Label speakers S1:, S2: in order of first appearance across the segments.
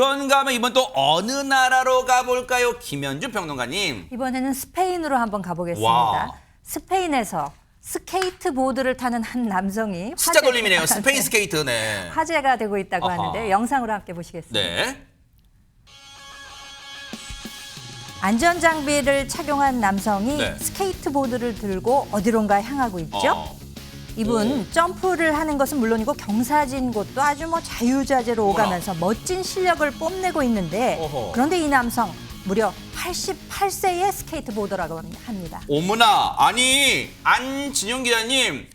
S1: 그런가 하면 이번 또 어느 나라로 가볼까요? 김현주 평론가님.
S2: 이번에는 스페인으로 한번 가보겠습니다.
S1: 와.
S2: 스페인에서 스케이트보드를 타는 한 남성이
S1: 숫자 돌림이네요. 스페인 스케이트. 네.
S2: 화제가 되고 있다고
S1: 아하.
S2: 하는데요. 영상으로 함께 보시겠습니다.
S1: 네.
S2: 안전장비를 착용한 남성이
S1: 네.
S2: 스케이트보드를 들고 어디론가 향하고 있죠. 이분
S1: 오.
S2: 점프를 하는 것은 물론이고 경사진 곳도 아주 자유자재로 오가면서 멋진 실력을 뽐내고 있는데
S1: 어허.
S2: 그런데 이 남성 무려 88세의 스케이트보더라고 합니다.
S1: 어머나, 아니 안진용 기자님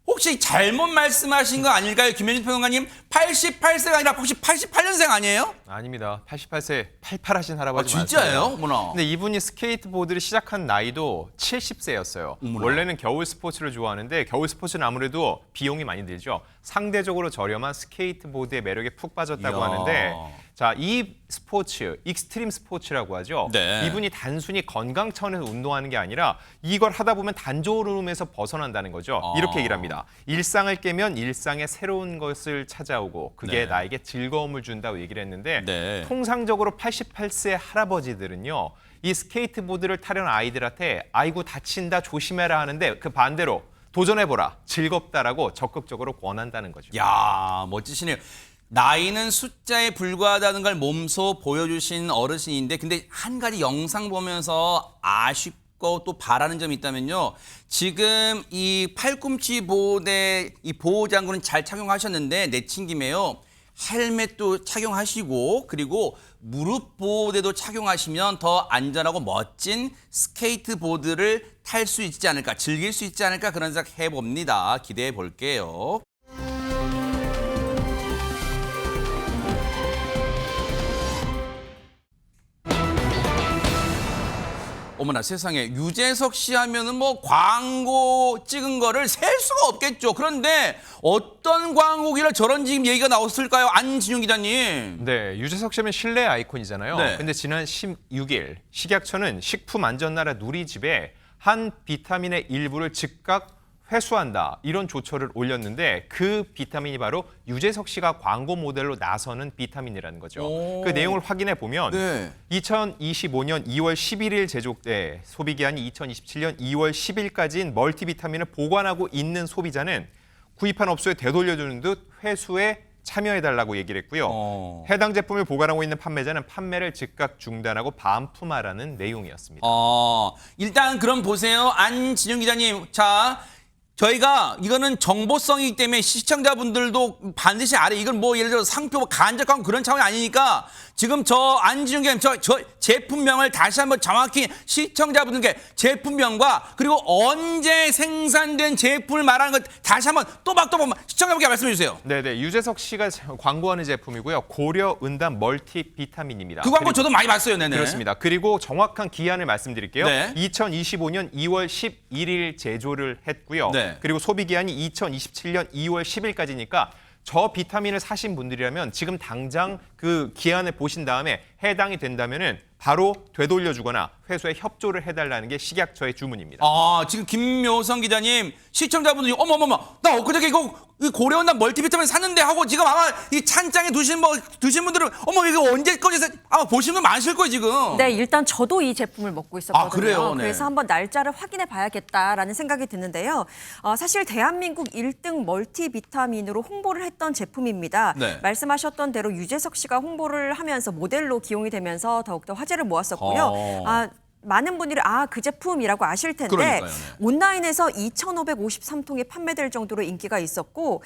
S1: 혹시 잘못 말씀하신 거 아닐까요? 김현주 평론가님 88세가 아니라 혹시 88년생 아니에요?
S3: 아닙니다. 88세 88하신 할아버지
S1: 진짜예요?
S3: 맞아요.
S1: 어머나.
S3: 근데 이분이 스케이트보드를 시작한 나이도 70세였어요.
S1: 어머나.
S3: 원래는 겨울 스포츠를 좋아하는데 겨울 스포츠는 아무래도 비용이 많이 들죠. 상대적으로 저렴한 스케이트보드의 매력에 푹 빠졌다고
S1: 이야.
S3: 하는데 자, 이 스포츠, 익스트림 스포츠라고 하죠.
S1: 네.
S3: 이분이 단순히 건강 차원에서 운동하는 게 아니라 이걸 하다 보면 단조로움에서 벗어난다는 거죠. 이렇게 얘기를 합니다. 일상을 깨면 일상의 새로운 것을 찾아오고 그게
S1: 네.
S3: 나에게 즐거움을 준다고 얘기를 했는데
S1: 네.
S3: 통상적으로 88세 할아버지들은요. 이 스케이트보드를 타려는 아이들한테 아이고 다친다 조심해라 하는데 그 반대로 도전해보라 즐겁다라고 적극적으로 권한다는 거죠.
S1: 야, 멋지시네요. 나이는 숫자에 불과하다는 걸 몸소 보여주신 어르신인데 근데 한 가지 영상 보면서 아쉽고 또 바라는 점이 있다면요. 지금 이 팔꿈치 보호대 이 보호장구는 잘 착용하셨는데 내친 김에요. 헬멧도 착용하시고 그리고 무릎 보호대도 착용하시면 더 안전하고 멋진 스케이트보드를 탈 수 있지 않을까, 즐길 수 있지 않을까 그런 생각 해봅니다. 기대해 볼게요. 어머나 세상에 유재석 씨 하면은 뭐 광고 찍은 거를 셀 수가 없겠죠. 그런데 어떤 광고기를 저런 지금 얘기가 나왔을까요? 안진용 기자님.
S3: 네, 유재석 씨는 실내 아이콘이잖아요.
S1: 네.
S3: 근데 지난 16일 식약처는 식품안전나라 누리집에 한 비타민의 일부를 즉각 회수한다 이런 조처를 올렸는데 그 비타민이 바로 유재석 씨가 광고 모델로 나서는 비타민이라는 거죠.
S1: 오.
S3: 그 내용을 확인해 보면
S1: 네.
S3: 2025년 2월 11일 제조돼 소비기한이 2027년 2월 10일까지인 멀티비타민을 보관하고 있는 소비자는 구입한 업소에 되돌려주는 듯 회수에 참여해달라고 얘기를 했고요. 해당 제품을 보관하고 있는 판매자는 판매를 즉각 중단하고 반품하라는 내용이었습니다.
S1: 일단 그럼 보세요. 안진용 기자님. 자, 저희가 이거는 정보성이기 때문에 시청자분들도 반드시 알아요. 이건 뭐 예를 들어 상표 간접 광고 그런 차원이 아니니까 지금 저 안진용 기자님 저 제품명을 다시 한번 정확히 시청자분들께 제품명과 그리고 언제 생산된 제품을 말하는 것 다시 한번 또박또박 시청자분께 말씀해 주세요.
S3: 네네, 유재석 씨가 광고하는 제품이고요. 고려 은단 멀티 비타민입니다.
S1: 그 광고 저도 많이 봤어요. 네네.
S3: 그렇습니다. 그리고 정확한 기한을 말씀드릴게요.
S1: 네.
S3: 2025년 2월 11일 제조를 했고요.
S1: 네.
S3: 그리고 소비 기한이 2027년 2월 10일까지니까 저 비타민을 사신 분들이라면 지금 당장 그 기한을 보신 다음에 해당이 된다면은 바로 되돌려주거나 회수에 협조를 해달라는 게 식약처의 주문입니다.
S1: 지금 김묘성 기자님 시청자분들이 어머머머 나 엊그저께 이거 고려온단 멀티비타민 샀는데 하고 지금 아마 이 찬장에 두신 분들은 어머 이거 언제까지 아마 보시는 분 많으실 거예요 지금.
S4: 네, 일단 저도 이 제품을 먹고 있었거든요.
S1: 그래요? 네.
S4: 그래서 한번 날짜를 확인해 봐야겠다라는 생각이 드는데요. 사실 대한민국 1등 멀티비타민으로 홍보를 했던 제품입니다.
S1: 네.
S4: 말씀하셨던 대로 유재석 씨가 홍보를 하면서 모델로 기용이 되면서 더욱더 화제를 모았었고요. 많은 분들이 그 제품이라고 아실 텐데
S1: 그러니까요, 네.
S4: 온라인에서 2,553통이 판매될 정도로 인기가 있었고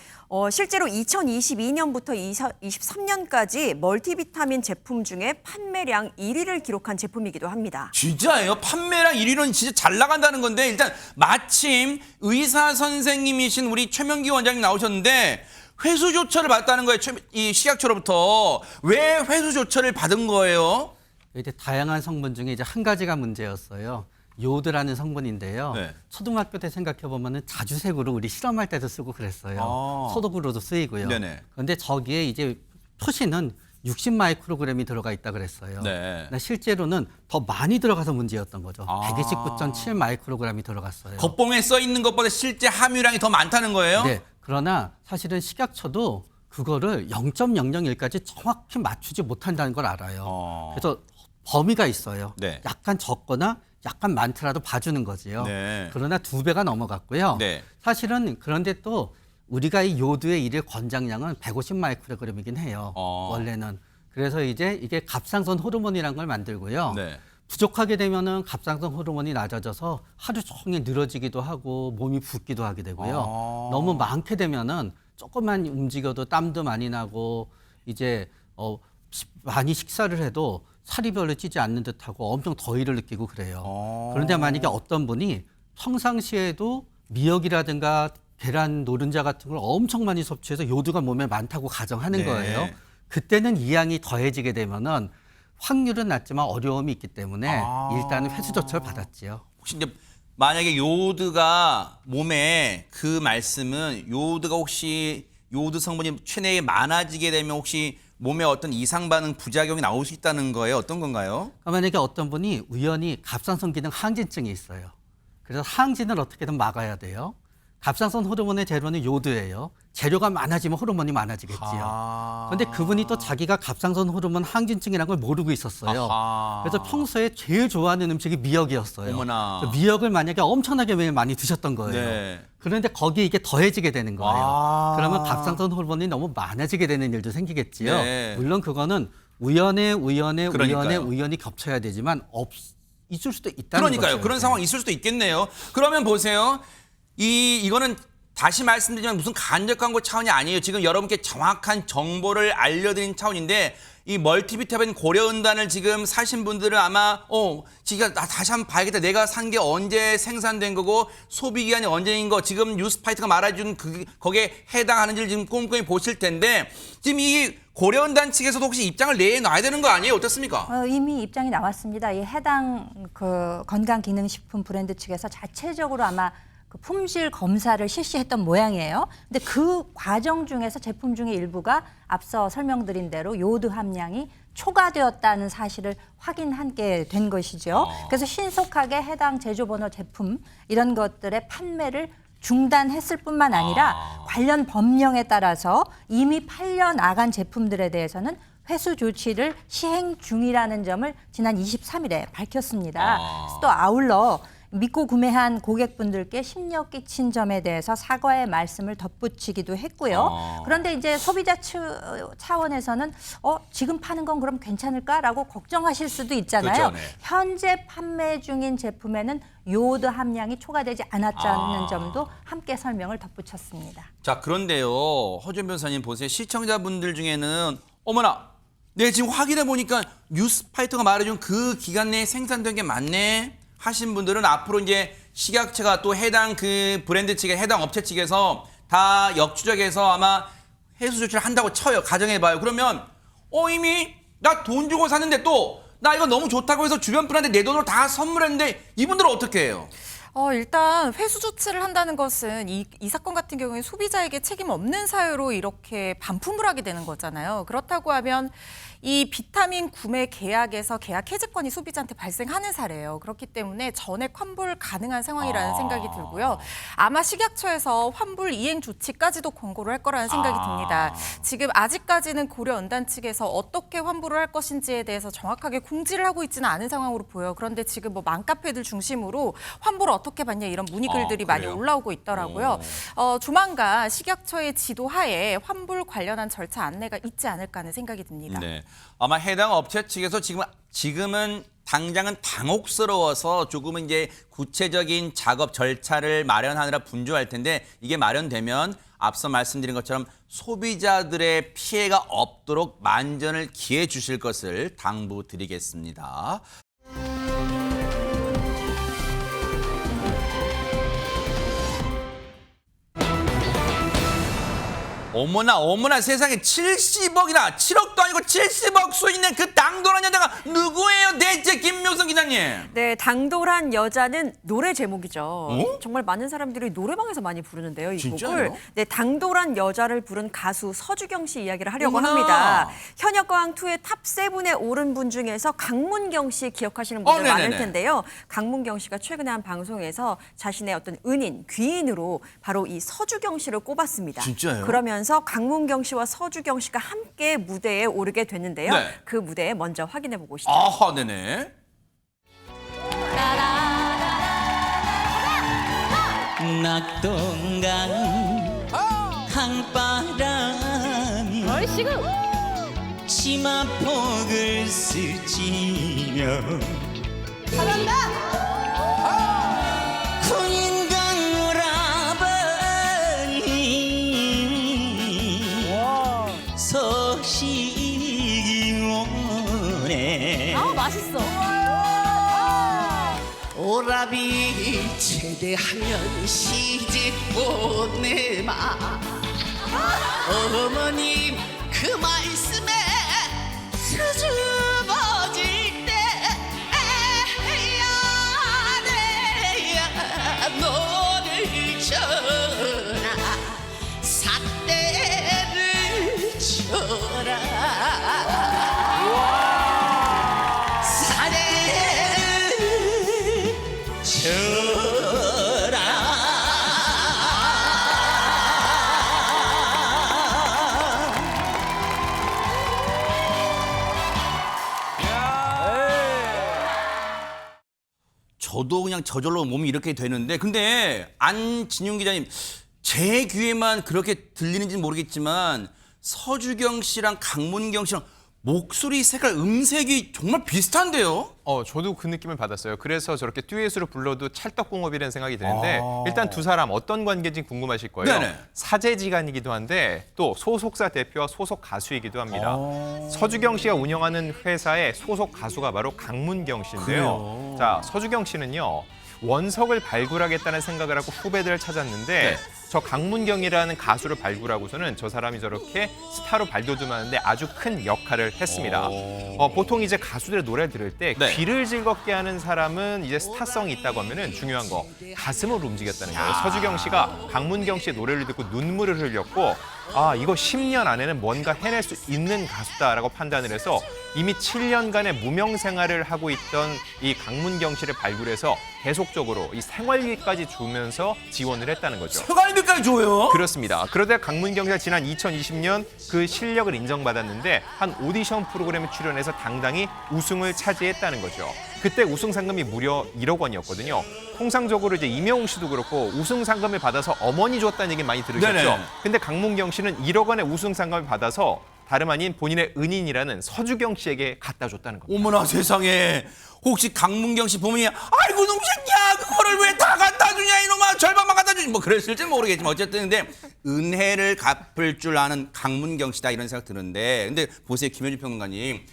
S4: 실제로 2022년부터 2023년까지 멀티비타민 제품 중에 판매량 1위를 기록한 제품이기도 합니다.
S1: 진짜예요? 판매량 1위는 진짜 잘 나간다는 건데 일단 마침 의사 선생님이신 우리 최명기 원장님 나오셨는데 회수 조처를 받았다는 거예요. 이 식약처로부터. 왜 회수 조처를 받은 거예요?
S5: 이제 다양한 성분 중에 이제 한 가지가 문제였어요. 요드라는 성분인데요.
S1: 네.
S5: 초등학교 때 생각해 보면은 자주색으로 우리 실험할 때도 쓰고 그랬어요. 소독으로도 쓰이고요.
S1: 네네.
S5: 그런데 저기에 이제 표시는 60 마이크로그램이 들어가 있다 그랬어요.
S1: 네.
S5: 근데 실제로는 더 많이 들어가서 문제였던 거죠. 129.7 마이크로그램이 들어갔어요.
S1: 겉봉에 써 있는 것보다 실제 함유량이 더 많다는 거예요?
S5: 네. 그러나 사실은 식약처도 그거를 0.001까지 정확히 맞추지 못한다는 걸 알아요. 그래서 범위가 있어요.
S1: 네.
S5: 약간 적거나 약간 많더라도 봐주는 거지요.
S1: 네.
S5: 그러나 2배가 넘어갔고요.
S1: 네.
S5: 사실은 그런데 또 우리가 이 요드의 일일 권장량은 150 마이크로그램이긴 해요. 원래는. 그래서 이제 이게 갑상선 호르몬이라는 걸 만들고요.
S1: 네.
S5: 부족하게 되면은 갑상선 호르몬이 낮아져서 하루 종일 늘어지기도 하고 몸이 붓기도 하게 되고요. 너무 많게 되면은 조금만 움직여도 땀도 많이 나고 이제 많이 식사를 해도 살이 별로 찌지 않는 듯하고 엄청 더위를 느끼고 그래요. 그런데 만약에 어떤 분이 평상시에도 미역이라든가 계란 노른자 같은 걸 엄청 많이 섭취해서 요드가 몸에 많다고 가정하는
S1: 네.
S5: 거예요. 그때는 이 양이 더해지게 되면은 확률은 낮지만 어려움이 있기 때문에 일단은 회수 조처를 받았지요.
S1: 혹시 이제 만약에 요드가 몸에 그 말씀은 요드가 혹시 요드 성분이 체내에 많아지게 되면 혹시 몸에 어떤 이상 반응 부작용이 나올 수 있다는 거예요? 어떤 건가요?
S5: 그러니까 만약에 어떤 분이 우연히 갑상선 기능 항진증이 있어요. 그래서 항진을 어떻게든 막아야 돼요. 갑상선 호르몬의 재료는 요드예요. 재료가 많아지면 호르몬이 많아지겠지요. 그런데 그분이 또 자기가 갑상선 호르몬 항진증이라는 걸 모르고 있었어요. 그래서 평소에 제일 좋아하는 음식이 미역이었어요.
S1: 어머나.
S5: 그래서 미역을 만약에 엄청나게 매일 많이 드셨던 거예요.
S1: 네.
S5: 그런데 거기에 이게 더해지게 되는 거예요. 그러면 갑상선 호르몬이 너무 많아지게 되는 일도 생기겠지요.
S1: 네.
S5: 물론 그거는 우연히
S1: 그러니까요.
S5: 겹쳐야 되지만 있을 수도 있다는
S1: 그러니까요.
S5: 거죠.
S1: 그런 상황이 있을 수도 있겠네요. 그러면 보세요. 이거는 다시 말씀드리지만 무슨 간접 광고 차원이 아니에요. 지금 여러분께 정확한 정보를 알려드린 차원인데 이 멀티비타민 고려은단을 지금 사신 분들은 아마 지금 다시 한번 봐야겠다. 내가 산 게 언제 생산된 거고 소비 기한이 언제인 거 지금 뉴스파이터가 말해준 거기에 해당하는지를 지금 꼼꼼히 보실 텐데 지금 이 고려은단 측에서도 혹시 입장을 내놔야 되는 거 아니에요? 어떻습니까?
S2: 이미 입장이 나왔습니다. 이 해당 그 건강기능식품 브랜드 측에서 자체적으로 아마 그 품질 검사를 실시했던 모양이에요. 근데 그 과정 중에서 제품 중에 일부가 앞서 설명드린 대로 요드 함량이 초과되었다는 사실을 확인하게 된 것이죠. 그래서 신속하게 해당 제조번호 제품 이런 것들의 판매를 중단했을 뿐만 아니라 관련 법령에 따라서 이미 팔려 나간 제품들에 대해서는 회수 조치를 시행 중이라는 점을 지난 23일에 밝혔습니다. 그래서 또 아울러 믿고 구매한 고객분들께 심려 끼친 점에 대해서 사과의 말씀을 덧붙이기도 했고요. 그런데 이제 소비자 차원에서는 지금 파는 건 그럼 괜찮을까라고 걱정하실 수도 있잖아요.
S1: 그렇죠, 네.
S2: 현재 판매 중인 제품에는 요오드 함량이 초과되지 않았다는 점도 함께 설명을 덧붙였습니다.
S1: 자, 그런데요. 허준 변호사님 보세요. 시청자분들 중에는 어머나, 내가 지금 확인해 보니까 뉴스파이터가 말해준 그 기간 내에 생산된 게 맞네 하신 분들은 앞으로 이제 식약처가 또 해당 그 브랜드 측에 해당 업체 측에서 다 역추적해서 아마 해수 조치를 한다고 쳐요. 가정해봐요. 그러면 이미 나 돈 주고 샀는데 또 나 이거 너무 좋다고 해서 주변 분한테 내 돈으로 다 선물했는데 이분들은 어떻게 해요?
S6: 일단 회수 조치를 한다는 것은 이 사건 같은 경우에 소비자에게 책임 없는 사유로 이렇게 반품을 하게 되는 거잖아요. 그렇다고 하면 이 비타민 구매 계약에서 계약 해지권이 소비자한테 발생하는 사례예요. 그렇기 때문에 전액 환불 가능한 상황이라는 생각이 들고요. 아마 식약처에서 환불 이행 조치까지도 권고를 할 거라는 생각이 듭니다. 지금 아직까지는 고려은단 측에서 어떻게 환불을 할 것인지에 대해서 정확하게 공지를 하고 있지는 않은 상황으로 보여요. 그런데 지금 뭐 맘카페들 중심으로 환불을 어떻게 받냐 이런 문의글들이 많이
S1: 그래요?
S6: 올라오고 있더라고요. 조만간 식약처의 지도하에 환불 관련한 절차 안내가 있지 않을까 하는 생각이 듭니다.
S1: 네. 아마 해당 업체 측에서 지금은 당장은 당혹스러워서 조금은 이제 구체적인 작업 절차를 마련하느라 분주할 텐데 이게 마련되면 앞서 말씀드린 것처럼 소비자들의 피해가 없도록 만전을 기해 주실 것을 당부드리겠습니다. 어머나 세상에 70억이나 7억도 아니고 70억 수 있는 그 당돌한 여자가 누구예요 대체 김묘성 기자님?
S4: 네, 당돌한 여자는 노래 제목이죠. 정말 많은 사람들이 노래방에서 많이 부르는데요, 이
S1: 진짜요?
S4: 곡을. 네, 당돌한 여자를 부른 가수 서주경 씨 이야기를 하려고
S1: 어머나.
S4: 합니다. 현역가왕2의 탑7에 오른 분 중에서 강문경 씨 기억하시는 분들 많을
S1: 네네네.
S4: 텐데요. 강문경 씨가 최근에 한 방송에서 자신의 어떤 은인, 귀인으로 바로 이 서주경 씨를 꼽았습니다.
S1: 진짜요?
S4: 그러면서 되면서 강문경 씨와 서주경 씨가 함께 무대에 오르게 됐는데요.
S1: 네.
S4: 그 무대 먼저 확인해 보고 오시죠.
S1: 아하, 네네.
S7: 낙동강 강바람이 치마폭을 스치며 군인강 오라버니 소식이 오네. 오라비 제대하면 시집 보내마. 어머님 그 말씀에 수줍어질 때 에야 너를 쳐라 삿대를 쳐라 삿대를 쳐라.
S1: 저도 그냥 저절로 몸이 이렇게 되는데, 근데 안진용 기자님, 제 귀에만 그렇게 들리는지는 모르겠지만 서주경 씨랑 강문경 씨랑 목소리 색깔, 음색이 정말 비슷한데요?
S3: 저도 그 느낌을 받았어요. 그래서 저렇게 듀엣으로 불러도 찰떡궁합이라는 생각이 드는데 일단 두 사람 어떤 관계인지 궁금하실 거예요.
S1: 네네.
S3: 사제지간이기도 한데 또 소속사 대표와 소속 가수이기도 합니다. 서주경 씨가 운영하는 회사의 소속 가수가 바로 강문경 씨인데요. 자, 서주경 씨는요. 원석을 발굴하겠다는 생각을 하고 후배들을 찾았는데
S1: 네.
S3: 저 강문경이라는 가수를 발굴하고서는 저 사람이 저렇게 스타로 발돋움하는데 아주 큰 역할을 했습니다. 보통 이제 가수들의 노래를 들을 때
S1: 네.
S3: 귀를 즐겁게 하는 사람은 이제 스타성이 있다고 하면은 중요한 거 가슴을 움직였다는 거예요. 서주경 씨가 강문경 씨의 노래를 듣고 눈물을 흘렸고 아 이거 10년 안에는 뭔가 해낼 수 있는 가수다라고 판단을 해서 이미 7년간의 무명 생활을 하고 있던 이 강문경 씨를 발굴해서 계속적으로 이 생활비까지 주면서 지원을 했다는 거죠.
S1: 생활비까지 줘요?
S3: 그렇습니다. 그러다 강문경 씨가 지난 2020년 그 실력을 인정받았는데 한 오디션 프로그램에 출연해서 당당히 우승을 차지했다는 거죠. 그때 우승 상금이 무려 1억 원이었거든요. 통상적으로 이제 이명웅 씨도 그렇고 우승 상금을 받아서 어머니 줬다는 얘기 많이 들으셨죠.
S1: 네네.
S3: 근데 강문경 씨는 1억 원의 우승 상금을 받아서 다름 아닌 본인의 은인이라는 서주경 씨에게 갖다 줬다는 겁니다.
S1: 어머나 세상에. 혹시 강문경 씨 부모님이 아이고 놈 새끼야 그거를 왜 다 갖다 주냐 이놈아 절반만 갖다 주지 뭐 그랬을지 모르겠지만 어쨌든 근데 은혜를 갚을 줄 아는 강문경 씨다 이런 생각 드는데 근데 보세요 김현주 평론가님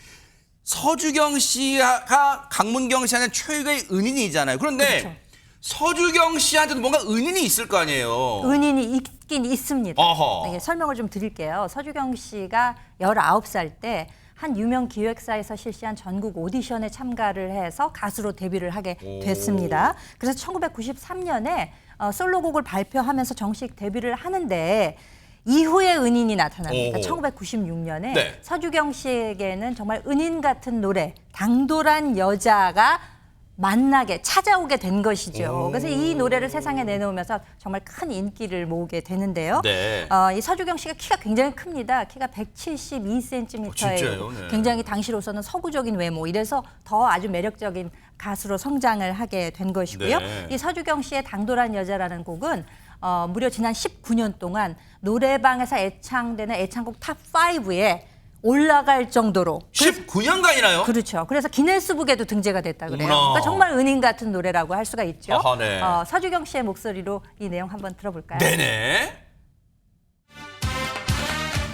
S1: 서주경 씨가 강문경 씨한테 최고의 은인이잖아요. 그런데
S2: 그렇죠.
S1: 서주경 씨한테도 뭔가 은인이 있을 거 아니에요.
S2: 은인이 있긴 있습니다.
S1: 어허.
S2: 네, 설명을 좀 드릴게요. 서주경 씨가 19살 때 한 유명 기획사에서 실시한 전국 오디션에 참가를 해서 가수로 데뷔를 하게 됐습니다. 그래서 1993년에 솔로곡을 발표하면서 정식 데뷔를 하는데 이후에 은인이 나타납니다.
S1: 오.
S2: 1996년에
S1: 네.
S2: 서주경 씨에게는 정말 은인 같은 노래, 당돌한 여자가 만나게 찾아오게 된 것이죠. 그래서 이 노래를 세상에 내놓으면서 정말 큰 인기를 모으게 되는데요.
S1: 네.
S2: 이 서주경 씨가 키가 굉장히 큽니다. 키가 172cm예요.
S1: 진짜요? 네.
S2: 굉장히 당시로서는 서구적인 외모. 이래서 더 아주 매력적인 가수로 성장을 하게 된 것이고요.
S1: 네.
S2: 이 서주경 씨의 당돌한 여자라는 곡은 무려 지난 19년 동안 노래방에서 애창되는 애창곡 탑5에 올라갈 정도로
S1: 19년간이나요?
S2: 그렇죠. 그래서 기네스북에도 등재가 됐다 그래요.
S1: 어머나.
S2: 그러니까 정말 은인 같은 노래라고 할 수가 있죠.
S1: 아하, 네.
S2: 서주경 씨의 목소리로 이 내용 한번 들어볼까요?
S1: 네네.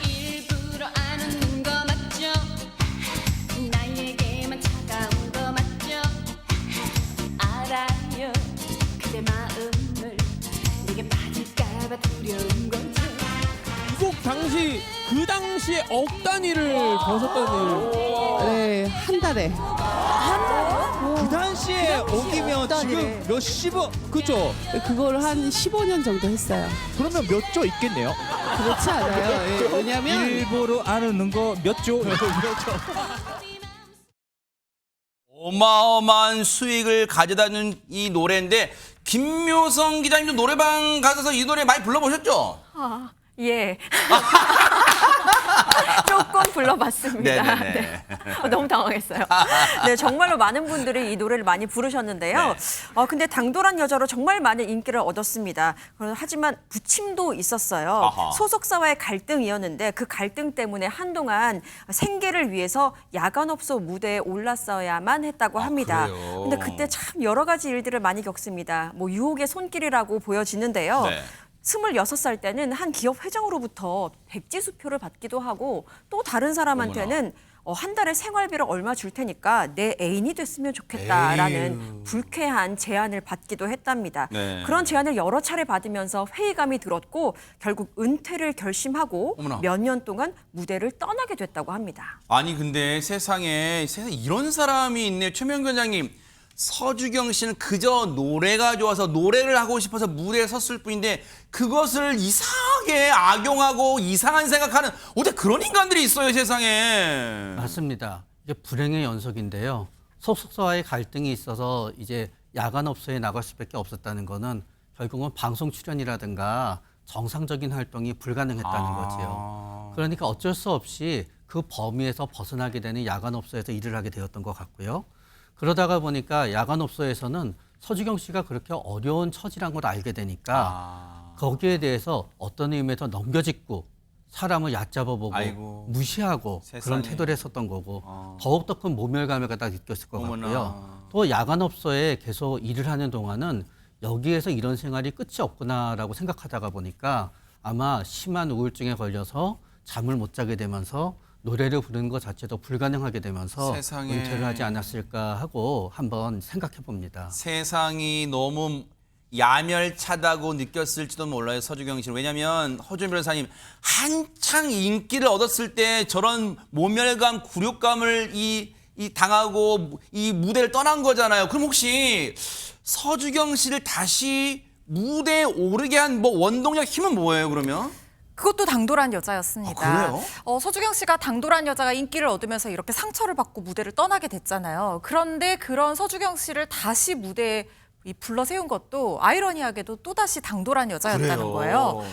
S8: 일부러 안 웃는 거 맞죠? 나에게만 차가운 거 맞죠? 알아요 그대 마음을 내게 빠질까봐 두려운 거죠.
S9: 꼭 당시 그 당시에 억 단위를 벗었던 네, 한 달에. 그 당시에 억이면 지금 몇십억 그죠?
S10: 그걸 한 15년 정도 했어요.
S9: 그러면 몇 조 있겠네요.
S10: 그렇지 않아요. 예, 왜냐면
S9: 일부러 안 웃는 거 몇 조?
S1: 어마어마한 수익을 가져다는 이 노래인데 김묘성 기자님도 노래방 가셔서 이 노래 많이 불러보셨죠?
S4: 예. 조금 불러봤습니다.
S1: 네네네.
S4: 네. 너무 당황했어요. 네, 정말로 많은 분들이 이 노래를 많이 부르셨는데요.
S1: 네.
S4: 근데 당돌한 여자로 정말 많은 인기를 얻었습니다. 하지만 부침도 있었어요.
S1: 아하.
S4: 소속사와의 갈등이었는데 그 갈등 때문에 한동안 생계를 위해서 야간업소 무대에 올랐어야만 했다고 합니다.
S1: 그래요?
S4: 근데 그때 참 여러 가지 일들을 많이 겪습니다. 뭐 유혹의 손길이라고 보여지는데요.
S1: 네.
S4: 26살 때는 한 기업 회장으로부터 백지 수표를 받기도 하고 또 다른 사람한테는 한 달에 생활비를 얼마 줄 테니까 내 애인이 됐으면 좋겠다라는 불쾌한 제안을 받기도 했답니다.
S1: 네.
S4: 그런 제안을 여러 차례 받으면서 회의감이 들었고 결국 은퇴를 결심하고
S1: 어머나.
S4: 몇 년 동안 무대를 떠나게 됐다고 합니다.
S1: 아니 근데 세상에 이런 사람이 있네. 최명규 원장님. 서주경 씨는 그저 노래가 좋아서 노래를 하고 싶어서 무대에 섰을 뿐인데 그것을 이상하게 악용하고 이상한 생각하는 어떻게 그런 인간들이 있어요 세상에.
S5: 맞습니다. 이게 불행의 연속인데요. 소속사와의 갈등이 있어서 이제 야간업소에 나갈 수밖에 없었다는 거는 결국은 방송 출연이라든가 정상적인 활동이 불가능했다는 거지요. 그러니까 어쩔 수 없이 그 범위에서 벗어나게 되는 야간업소에서 일을 하게 되었던 것 같고요. 그러다가 보니까 야간업소에서는 서주경 씨가 그렇게 어려운 처지란 걸 알게 되니까 거기에 대해서 어떤 의미에서 넘겨짚고 사람을 얕잡아보고
S1: 아이고.
S5: 무시하고
S1: 세상에.
S5: 그런 태도를 했었던 거고 더욱더 큰 모멸감을 갖다 느꼈을 것
S1: 어머나.
S5: 같고요. 또 야간업소에 계속 일을 하는 동안은 여기에서 이런 생활이 끝이 없구나라고 생각하다가 보니까 아마 심한 우울증에 걸려서 잠을 못 자게 되면서 노래를 부르는 것 자체도 불가능하게 되면서
S1: 세상에.
S5: 은퇴를 하지 않았을까 하고 한번 생각해 봅니다.
S1: 세상이 너무 야멸차다고 느꼈을지도 몰라요 서주경 씨. 왜냐하면 허준 변호사님 한창 인기를 얻었을 때 저런 모멸감, 굴욕감을 이 당하고 이 무대를 떠난 거잖아요. 그럼 혹시 서주경 씨를 다시 무대에 오르게 한 뭐 원동력 힘은 뭐예요 그러면?
S6: 그것도 당돌한 여자였습니다.
S1: 아, 그래요?
S6: 서주경 씨가 당돌한 여자가 인기를 얻으면서 이렇게 상처를 받고 무대를 떠나게 됐잖아요. 그런데 그런 서주경 씨를 다시 무대에 불러 세운 것도 아이러니하게도 또다시 당돌한 여자였다는
S1: 그래요.
S6: 거예요.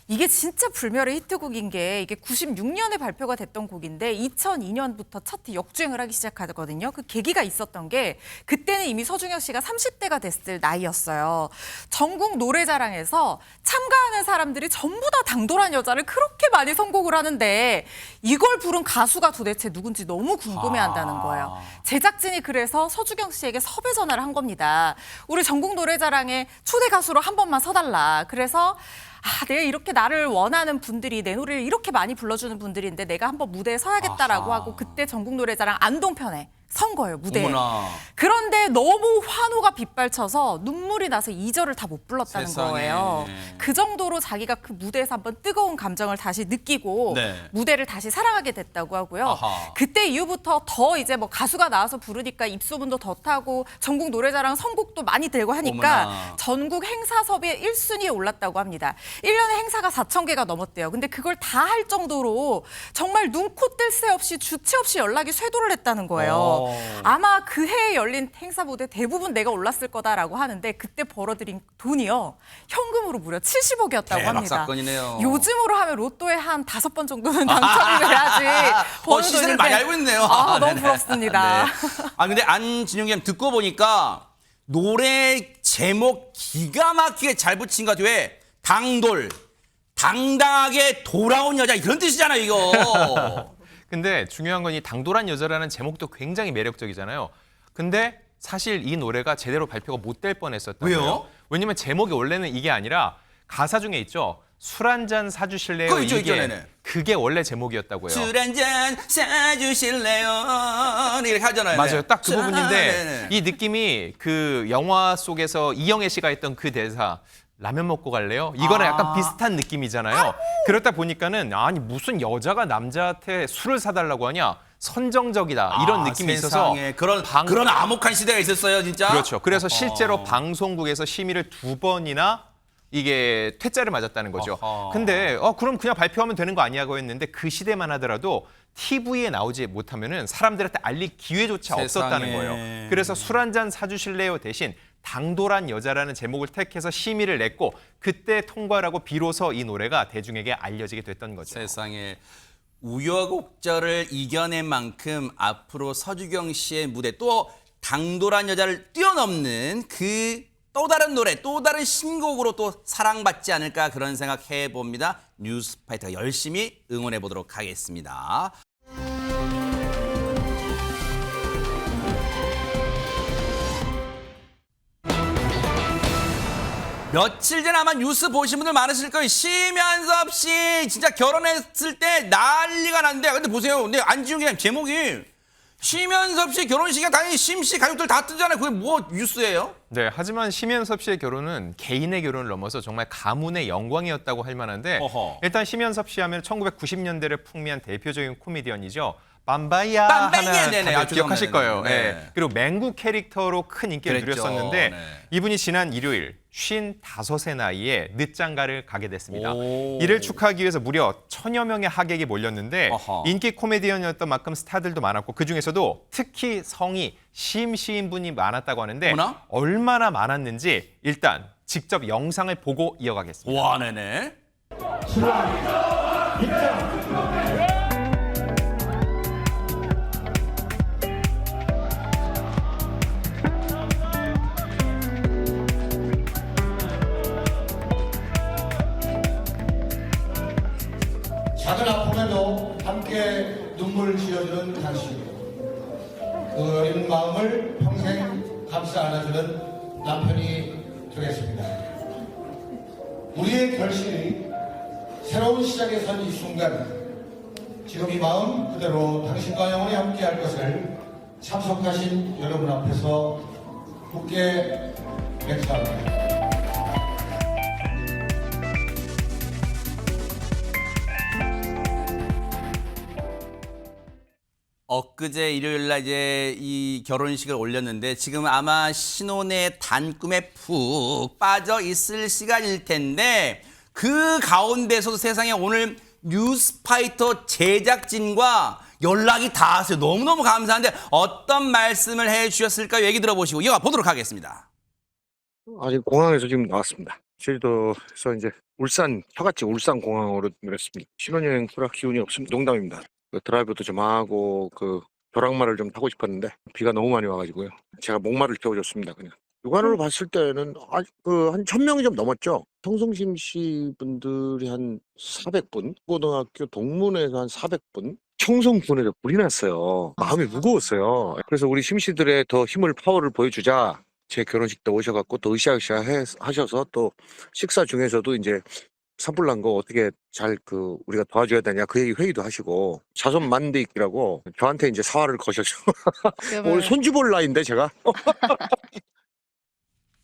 S6: 이게 진짜 불멸의 히트곡인 게 이게 96년에 발표가 됐던 곡인데 2002년부터 차트 역주행을 하기 시작하거든요. 그 계기가 있었던 게 그때는 이미 서주경 씨가 30대가 됐을 나이였어요. 전국 노래자랑에서 참가하는 사람들이 전부 다 당돌한 여자를 그렇게 많이 선곡을 하는데 이걸 부른 가수가 도대체 누군지 너무 궁금해한다는 거예요. 제작진이 그래서 서주경 씨에게 섭외 전화를 한 겁니다. 우리 전국 노래자랑에 초대 가수로 한 번만 서달라. 그래서 내가 이렇게 나를 원하는 분들이 내 노래를 이렇게 많이 불러주는 분들인데 내가 한번 무대에 서야겠다라고 하고 그때 전국 노래자랑 안동편에 선 거예요, 무대에.
S1: 어머나.
S6: 그런데 너무 환호가 빗발쳐서 눈물이 나서 2절을 다 못 불렀다는
S1: 세상에.
S6: 거예요. 그 정도로 자기가 그 무대에서 한번 뜨거운 감정을 다시 느끼고
S1: 네.
S6: 무대를 다시 사랑하게 됐다고 하고요.
S1: 아하.
S6: 그때 이후부터 더 이제 뭐 가수가 나와서 부르니까 입소문도 더 타고 전국 노래자랑 선곡도 많이 되고 하니까
S1: 어머나.
S6: 전국 행사 섭외 1순위에 올랐다고 합니다. 1년에 행사가 4,000개가 넘었대요. 근데 그걸 다 할 정도로 정말 눈코 뜰 새 없이 주체 없이 연락이 쇄도를 했다는 거예요. 아마 그 해에 열린 행사 무대 대부분 내가 올랐을 거다라고 하는데 그때 벌어들인 돈이요. 현금으로 무려 70억이었다고
S1: 대박
S6: 합니다.
S1: 사건이네요.
S6: 요즘으로 하면 로또에 한 5번 정도는 당첨이 돼야지. 버는
S1: 시세를
S6: 돈인데.
S1: 많이 알고 있네요.
S6: 너무
S1: 네네.
S6: 부럽습니다.
S1: 네. 근데 안진용님 듣고 보니까 노래 제목 기가 막히게 잘 붙인 것 같아요. 왜? 당돌, 당당하게 돌아온 여자 이런 뜻이잖아요 이거.
S3: 근데 중요한 건 이 당돌한 여자라는 제목도 굉장히 매력적이잖아요. 근데 사실 이 노래가 제대로 발표가 못 될 뻔했었다고요.
S1: 왜요?
S3: 왜냐면 제목이 원래는 이게 아니라 가사 중에 있죠. 술 한 잔 사주실래요?
S1: 그거 있죠,
S3: 이게
S1: 네네.
S3: 그게 원래 제목이었다고요.
S1: 술 한잔 사주실래요? 이렇게 하잖아요.
S3: 맞아요.
S1: 네.
S3: 딱 그 부분인데
S1: 네네.
S3: 이 느낌이 그 영화 속에서 이영애 씨가 했던 그 대사 라면 먹고 갈래요? 이거랑 약간 비슷한 느낌이잖아요. 그렇다 보니까는 아니 무슨 여자가 남자한테 술을 사달라고 하냐? 선정적이다 이런 느낌이 있어서
S1: 세상에. 그런 암흑한 시대가 있었어요 진짜.
S3: 그렇죠. 그래서 실제로 방송국에서 심의를 2번이나 이게 퇴짜를 맞았다는 거죠. 근데 그럼 그냥 발표하면 되는 거 아니냐고 했는데 그 시대만 하더라도 TV에 나오지 못하면은 사람들한테 알릴 기회조차
S1: 세상에.
S3: 없었다는 거예요. 그래서 술 한 잔 사주실래요 대신 당돌한 여자라는 제목을 택해서 심의를 냈고 그때 통과를 하고 비로소 이 노래가 대중에게 알려지게 됐던 거죠.
S1: 세상에 우여곡절을 이겨낸 만큼 앞으로 서주경 씨의 무대 또 당돌한 여자를 뛰어넘는 그 또 다른 노래, 또 다른 신곡으로 또 사랑받지 않을까 그런 생각해 봅니다. 뉴스파이터가 열심히 응원해 보도록 하겠습니다. 며칠 전 아마 뉴스 보신 분들 많으실 거예요. 심연섭 씨 진짜 결혼했을 때 난리가 났는데 근데 보세요. 근데 안지훈 기자님 제목이 심연섭 씨 결혼식에 당연히 심 씨 가족들 다 뜨잖아요. 그게 뭐 뉴스예요?
S3: 네, 하지만 심연섭 씨의 결혼은 개인의 결혼을 넘어서 정말 가문의 영광이었다고 할 만한데
S1: 어허.
S3: 일단 심연섭 씨 하면 1990년대를 풍미한 대표적인 코미디언이죠. 빰바이야
S1: 빰바이야,
S3: 하나
S1: 네네.
S3: 다들 기억하실 거예요.
S1: 네.
S3: 네. 그리고 맹구 캐릭터로 큰 인기를
S1: 그랬죠.
S3: 누렸었는데
S1: 네.
S3: 이분이 지난 일요일 55의 나이에 늦장가를 가게 됐습니다.
S1: 오.
S3: 이를 축하하기 위해서 무려 1000여 명의 하객이 몰렸는데
S1: 어허.
S3: 인기 코미디언이었던 만큼 스타들도 많았고 그중에서도 특히 성이 심시인 분이 많았다고 하는데
S1: 어머나?
S3: 얼마나 많았는지 일단 직접 영상을 보고 이어가겠습니다.
S1: 와, 네네.
S11: 작은 아픔에도 함께 눈물 지어주는 당신. 그 어린 마음을 평생 감싸 안아주는 남편이 되겠습니다. 우리의 결심이 새로운 시작에 선 이 순간, 지금 이 마음 그대로 당신과 영원히 함께 할 것을 참석하신 여러분 앞에서 굳게 맹세합니다.
S1: 엊그제 일요일 날 이제 이 결혼식을 올렸는데 지금 아마 신혼의 단꿈에 푹 빠져 있을 시간일 텐데 그 가운데서도 세상에 오늘 뉴스파이터 제작진과 연락이 닿았어요. 너무너무 감사한데 어떤 말씀을 해 주셨을까요? 얘기 들어보시고 이어가 보도록 하겠습니다.
S12: 아직 공항에서 지금 나왔습니다. 제주도에서 이제 처갓집 울산 공항으로 내렸습니다. 신혼여행 수락 기운이 없습니다. 농담입니다. 그 드라이브도 좀 하고 그 벼락말을 좀 타고 싶었는데 비가 너무 많이 와가지고요. 제가 목마를 태워줬습니다. 그냥 육안으로 봤을 때는 한 1000명이 좀 넘었죠. 성송심 씨 분들이 한 400분, 고등학교 동문회에서 한 400분, 청송군에서 불이 났어요. 마음이 무거웠어요. 그래서 우리 심 씨들의 더 힘을 파워를 보여주자. 제 결혼식 때 오셔갖고 또 으쌰으쌰 하셔서 또 식사 중에서도 이제 산불 난 거 어떻게 잘 우리가 도와줘야 되냐 그 얘기 회의도 하시고 자손 만대익기라고 저한테 이제 사활을 거셔서 오늘 손주볼 나이인데 제가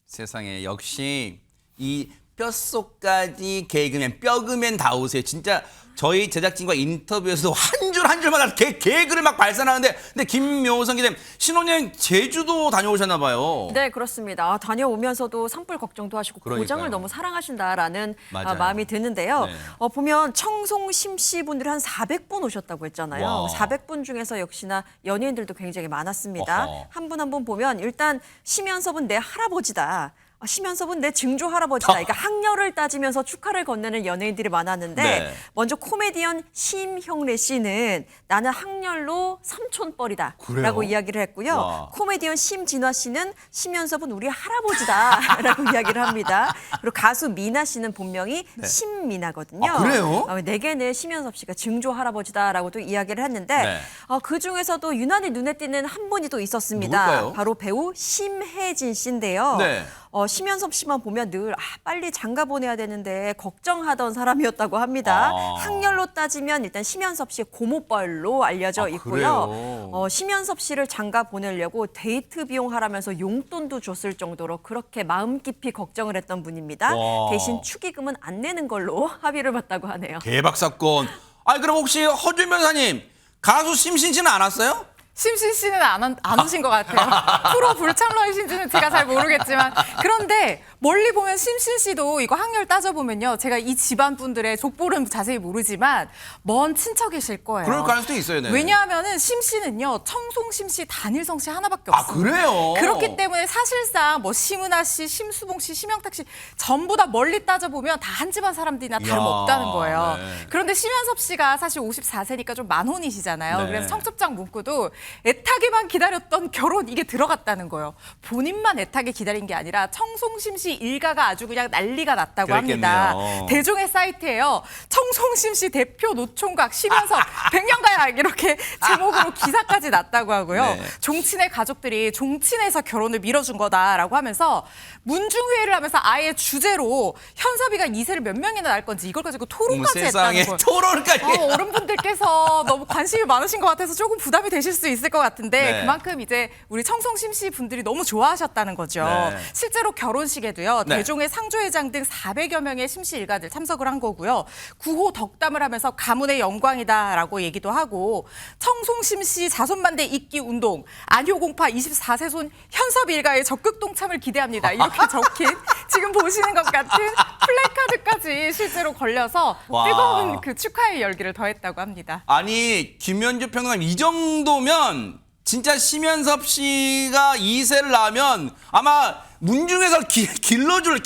S1: 세상에 역시 이 뼛속까지 개그맨 뼈그맨다우세요. 진짜 저희 제작진과 인터뷰에서도 한 줄 한 줄마다 개그를 막 발산하는데 근데 김묘성 기자님 신혼여행 제주도 다녀오셨나 봐요.
S4: 네, 그렇습니다. 다녀오면서도 산불 걱정도 하시고
S1: 그러니까요.
S4: 고장을 너무 사랑하신다라는
S1: 맞아요.
S4: 마음이 드는데요.
S1: 네.
S4: 보면 청송 심씨 분들이 한 400분 오셨다고 했잖아요.
S1: 와.
S4: 400분 중에서 역시나 연예인들도 굉장히 많았습니다.
S1: 어허.
S4: 한 분 한 분 보면 일단 심연섭은 내 할아버지다. 심연섭은 내 증조 할아버지다. 그러니까 학렬을 따지면서 축하를 건네는 연예인들이 많았는데
S1: 네.
S4: 먼저 코미디언 심형래 씨는 나는 학렬로 삼촌뻘이다
S1: 그래요?
S4: 라고 이야기를 했고요.
S1: 와.
S4: 코미디언 심진화 씨는 심연섭은 우리 할아버지다 라고 이야기를 합니다. 그리고 가수 미나 씨는 본명이 심미나거든요.
S1: 아, 그래요?
S4: 내게는 심연섭 씨가 증조 할아버지다라고도 이야기를 했는데
S1: 네.
S4: 그중에서도 유난히 눈에 띄는 한 분이 또 있었습니다.
S1: 누굴까요?
S4: 바로 배우 심혜진 씨인데요.
S1: 네.
S4: 심연섭 씨만 보면 늘 빨리 장가 보내야 되는데 걱정하던 사람이었다고 합니다.
S1: 아.
S4: 학렬로 따지면 일단 심연섭 씨의 고모뻘로 알려져 있고요.
S1: 그래요?
S4: 심연섭 씨를 장가 보내려고 데이트 비용 하라면서 용돈도 줬을 정도로 그렇게 마음 깊이 걱정을 했던 분입니다.
S1: 와.
S4: 대신 축의금은 안 내는 걸로 합의를 봤다고 하네요.
S1: 대박 사건. 아니 그럼 혹시 허준 변호사님 가수 심신 씨는 안 왔어요?
S6: 심신 씨는 안 오신 것 같아요. 프로 불참러이신지는 제가 잘 모르겠지만 그런데 멀리 보면 심신 씨도 이거 학렬 따져보면요. 제가 이 집안 분들의 족보는 자세히 모르지만 먼 친척이실 거예요.
S1: 그럴 가능성도 있어요. 네.
S6: 왜냐하면은 심 씨는요. 청송 심 씨, 단일성 씨 하나밖에 없어요.
S1: 그래요?
S6: 그렇기 때문에 사실상 뭐 심은하 씨, 심수봉 씨, 심영탁 씨 전부 다 멀리 따져보면 다 한 집안 사람들이나 다름없다는 거예요.
S1: 네.
S6: 그런데 심연섭 씨가 사실 54세니까 좀 만혼이시잖아요.
S1: 네.
S6: 그래서 청첩장 문구도 애타게만 기다렸던 결혼 이게 들어갔다는 거예요. 본인만 애타게 기다린 게 아니라 청송심 씨 일가가 아주 그냥 난리가 났다고 합니다.
S1: 그랬겠네요.
S6: 대종의 사이트에요. 청송심 씨 대표 노총각 심연섭 100년가야 이렇게 제목으로 기사까지 났다고 하고요.
S1: 네.
S6: 종친의 가족들이 종친에서 결혼을 밀어준 거다라고 하면서 문중회의를 하면서 아예 주제로 현섭이가 2세를 몇 명이나 낳을 건지 이걸 가지고 토론까지
S1: 세상에
S6: 했다는 거예요.
S1: 토론까지.
S6: 어른분들께서 너무 관심이 많으신 것 같아서 조금 부담이 되실 수 있을 것 같은데
S1: 네.
S6: 그만큼 이제 우리 청송심 씨 분들이 너무 좋아하셨다는 거죠.
S1: 네.
S6: 실제로 결혼식에도요.
S1: 네.
S6: 대종의 상조회장 등 400여 명의 심씨 일가들 참석을 한 거고요. 구호 덕담을 하면서 가문의 영광이다라고 얘기도 하고 청송심 씨 자손만대 잇기 운동 안효공파 24세 손 현섭 일가의 적극 동참을 기대합니다. 이렇게 적힌 지금 보시는 것 같은 플래카드까지 실제로 걸려서
S1: 와.
S6: 뜨거운 그 축하의 열기를 더했다고 합니다.
S1: 아니 김현주 평론가님 이 정도면 진짜 심연섭 씨가 2세를 낳으면 아마 문중에서 키워줄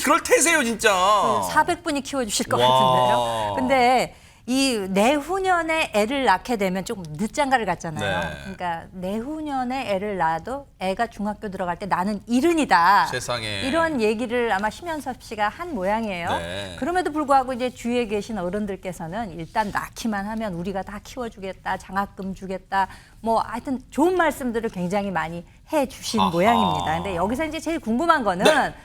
S1: 그럴 태세요 진짜.
S2: 400분이 키워주실 것
S1: 와.
S2: 같은데요. 근데 이 내후년에 애를 낳게 되면 조금 늦장가를 갔잖아요.
S1: 네.
S2: 그러니까 내후년에 애를 낳아도 애가 중학교 들어갈 때 나는 이른이다.
S1: 세상에.
S2: 이런 얘기를 아마 심연섭 씨가 한 모양이에요.
S1: 네.
S2: 그럼에도 불구하고 이제 주위에 계신 어른들께서는 일단 낳기만 하면 우리가 다 키워주겠다, 장학금 주겠다, 뭐 하여튼 좋은 말씀들을 굉장히 많이 해주신 모양입니다. 근데 여기서 이제 제일 궁금한 거는
S1: 네.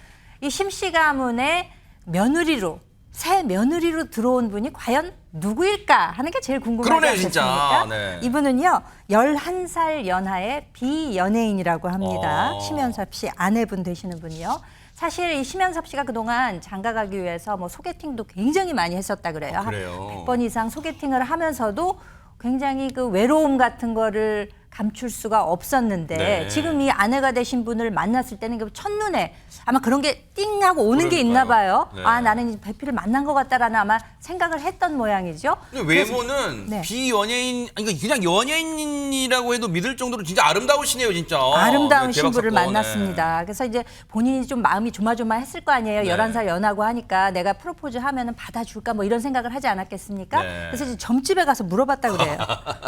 S2: 이 심씨 가문의 며느리로 새 며느리로 들어온 분이 과연 누구일까 하는 게 제일 궁금하지
S1: 그러네요,
S2: 않겠습니까?
S1: 진짜. 네.
S2: 이분은요 11살 연하의 비연예인이라고 합니다. 심연섭 씨 아내분 되시는 분이요. 사실 이 심연섭 씨가 그동안 장가 가기 위해서 뭐 소개팅도 굉장히 많이 했었다 그래요.
S1: 그래요?
S2: 100번 이상 소개팅을 하면서도 굉장히 그 외로움 같은 거를 감출 수가 없었는데
S1: 네.
S2: 지금 이 아내가 되신 분을 만났을 때는 그 첫눈에 아마 그런 게 띵 하고 오는 게 있나 봐요.
S1: 네.
S2: 아 나는 이 배필을 만난 것 같다라는 아마 생각을 했던 모양이죠.
S1: 근데 외모는
S2: 네.
S1: 비연예인 아니 그냥 연예인이라고 해도 믿을 정도로 진짜 아름다우시네요 진짜.
S2: 아름다운
S1: 네, 대박
S2: 신부를
S1: 사건.
S2: 만났습니다. 그래서 이제 본인이 좀 마음이 조마조마했을 거 아니에요.
S1: 네.
S2: 11살 연하고 하니까 내가 프로포즈 하면은 받아줄까 뭐 이런 생각을 하지 않았겠습니까?
S1: 네.
S2: 그래서 이제 점집에 가서 물어봤다 그래요.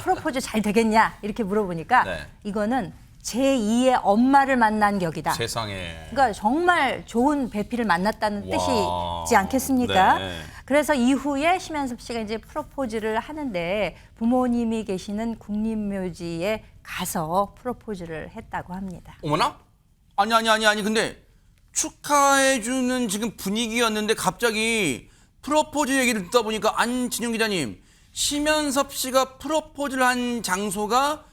S2: 프로포즈 잘 되겠냐 이렇게 물어보니까
S1: 네.
S2: 이거는 제2의 엄마를 만난 격이다.
S1: 세상에.
S2: 그러니까 정말 좋은 배필을 만났다는
S1: 와.
S2: 뜻이지 않겠습니까?
S1: 네.
S2: 그래서 이후에 심연섭 씨가 이제 프로포즈를 하는데 부모님이 계시는 국립묘지에 가서 프로포즈를 했다고 합니다.
S1: 어머나? 아니 근데 축하해주는 지금 분위기였는데 갑자기 프로포즈 얘기를 듣다 보니까 안진영 기자님 심연섭 씨가 프로포즈를 한 장소가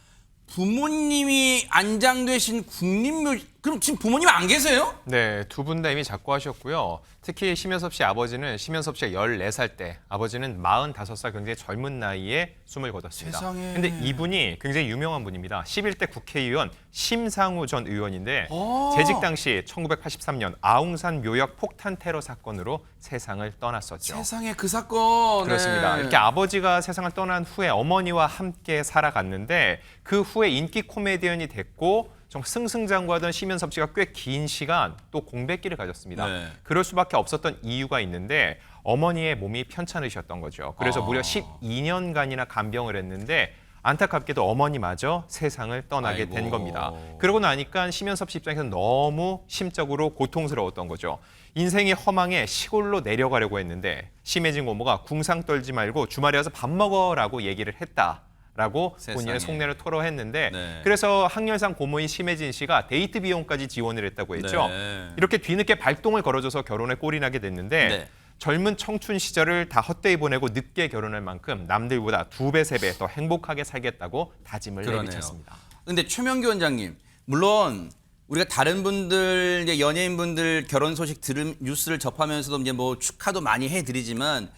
S1: 부모님이 안장되신 국립묘지. 그럼 지금 부모님 안 계세요?
S3: 네, 두 분 다 이미 작고하셨고요. 특히 심연섭 씨 아버지는 심연섭 씨가 14살 때, 아버지는 45살 굉장히 젊은 나이에 숨을 거뒀습니다.
S1: 세상에.
S3: 근데 이분이 굉장히 유명한 분입니다. 11대 국회의원 심상우 전 의원인데 재직 당시 1983년 아웅산 묘역 폭탄 테러 사건으로 세상을 떠났었죠.
S1: 세상에 그 사건.
S3: 그렇습니다.
S1: 네.
S3: 이렇게 아버지가 세상을 떠난 후에 어머니와 함께 살아갔는데 그 후에 인기 코미디언이 됐고 좀 승승장구하던 심연섭 씨가 꽤 긴 시간 또 공백기를 가졌습니다.
S1: 네.
S3: 그럴 수밖에 없었던 이유가 있는데 어머니의 몸이 편찮으셨던 거죠. 그래서 무려 12년간이나 간병을 했는데 안타깝게도 어머니마저 세상을 떠나게
S1: 아이고.
S3: 된 겁니다. 그러고 나니까 심연섭 씨 입장에서는 너무 심적으로 고통스러웠던 거죠. 인생이 허망해 시골로 내려가려고 했는데 심해진 고모가 궁상 떨지 말고 주말에 와서 밥 먹어라고 얘기를 했다. 라고 본인의
S1: 세상에.
S3: 속내를 토로했는데
S1: 네.
S3: 그래서 학렬상 고모인 심혜진 씨가 데이트 비용까지 지원을 했다고 했죠.
S1: 네.
S3: 이렇게 뒤늦게 발동을 걸어줘서 결혼에 꼴이 나게 됐는데
S1: 네.
S3: 젊은 청춘 시절을 다 헛되이 보내고 늦게 결혼할 만큼 남들보다 2배, 3배 더 행복하게 살겠다고 다짐을
S1: 그러네요.
S3: 내비쳤습니다.
S1: 근데 최명규 원장님, 물론 우리가 다른 분들, 이제 연예인분들 결혼 소식 뉴스를 접하면서도 이제 뭐 축하도 많이 해드리지만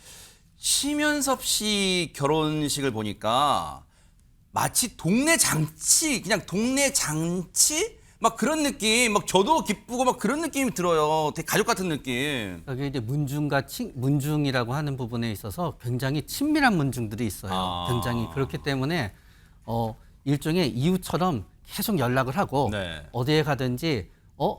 S1: 심연섭 씨 결혼식을 보니까 마치 동네 잔치, 그냥 동네 잔치 막 그런 느낌, 막 저도 기쁘고 막 그런 느낌이 들어요. 되게 가족 같은 느낌.
S5: 여기 이제 문중이라고 하는 부분에 있어서 굉장히 친밀한 문중들이 있어요.
S1: 아.
S5: 굉장히 그렇기 때문에 일종의 이웃처럼 계속 연락을 하고
S1: 네.
S5: 어디에 가든지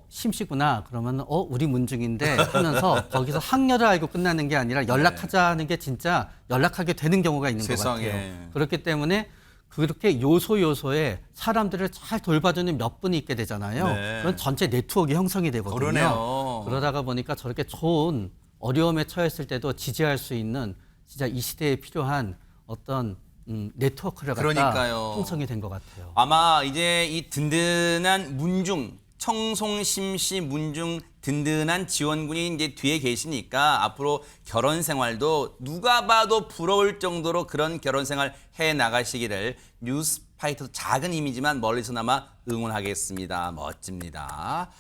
S5: 심씨구나 그러면 우리 문중인데 하면서 거기서 학렬을 알고 끝나는 게 아니라 연락하자는 게 진짜 연락하게 되는 경우가 있는 것
S1: 세상에.
S5: 같아요. 그렇기 때문에 그렇게 요소요소에 사람들을 잘 돌봐주는 몇 분이 있게 되잖아요.
S1: 네.
S5: 그런 전체 네트워크 형성이 되거든요.
S1: 그러네요.
S5: 그러다가 보니까 저렇게 좋은 어려움에 처했을 때도 지지할 수 있는 진짜 이 시대에 필요한 어떤 네트워크를 갖다
S1: 그러니까요.
S5: 형성이 된 것 같아요.
S1: 아마 이제 이 든든한 문중, 청송심시 문중 든든한 지원군이 이제 뒤에 계시니까 앞으로 결혼 생활도 누가 봐도 부러울 정도로 그런 결혼 생활 해 나가시기를 뉴스파이터 작은 힘이지만 멀리서나마 응원하겠습니다. 멋집니다.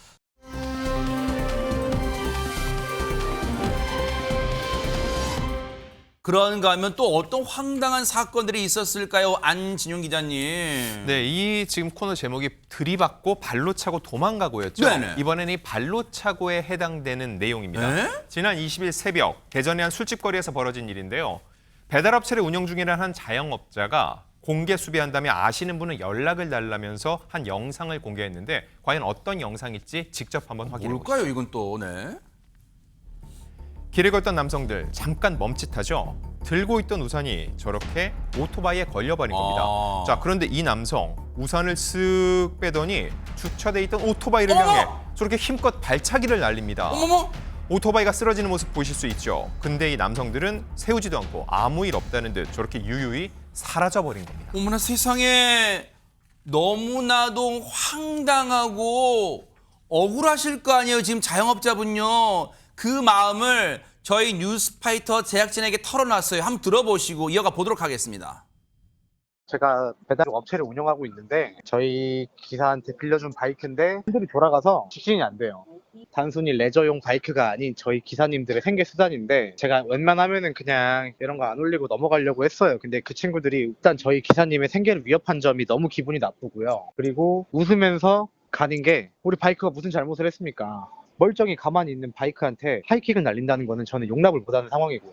S1: 그런가 하면 또 어떤 황당한 사건들이 있었을까요? 안진용 기자님.
S3: 네, 이 지금 코너 제목이 들이받고 발로 차고 도망가고였죠.
S1: 네네.
S3: 이번에는 이 발로 차고에 해당되는 내용입니다.
S1: 네?
S3: 지난 20일 새벽 대전의 한 술집거리에서 벌어진 일인데요. 배달업체를 운영 중이라는 한 자영업자가 공개 수배한다며 아시는 분은 연락을 달라면서 한 영상을 공개했는데 과연 어떤 영상일지 직접 한번 확인해 보시죠.
S1: 뭘까요, 이건 또? 네.
S3: 길을 걷던 남성들 잠깐 멈칫하죠. 들고 있던 우산이 저렇게 오토바이에 걸려버린 겁니다.
S1: 아.
S3: 자, 그런데 이 남성 우산을 쓱 빼더니 주차돼 있던 오토바이를
S1: 어머!
S3: 향해 저렇게 힘껏 발차기를 날립니다.
S1: 어머머!
S3: 오토바이가 쓰러지는 모습 보실 수 있죠. 근데 이 남성들은 세우지도 않고 아무 일 없다는 듯 저렇게 유유히 사라져버린 겁니다.
S1: 어머나 세상에 너무나도 황당하고 억울하실 거 아니에요. 지금 자영업자분요. 그 마음을 저희 뉴스파이터 제작진에게 털어놨어요. 한번 들어보시고 이어가 보도록 하겠습니다.
S13: 제가 배달 업체를 운영하고 있는데 저희 기사한테 빌려준 바이크인데 핸들이 돌아가서 직진이 안 돼요. 단순히 레저용 바이크가 아닌 저희 기사님들의 생계 수단인데 제가 웬만하면은 그냥 이런 거 안 올리고 넘어가려고 했어요. 근데 그 친구들이 일단 저희 기사님의 생계를 위협한 점이 너무 기분이 나쁘고요. 그리고 웃으면서 가는 게 우리 바이크가 무슨 잘못을 했습니까? 멀쩡히 가만히 있는 바이크한테 하이킥을 날린다는 거는 저는 용납을 못하는 상황이고요.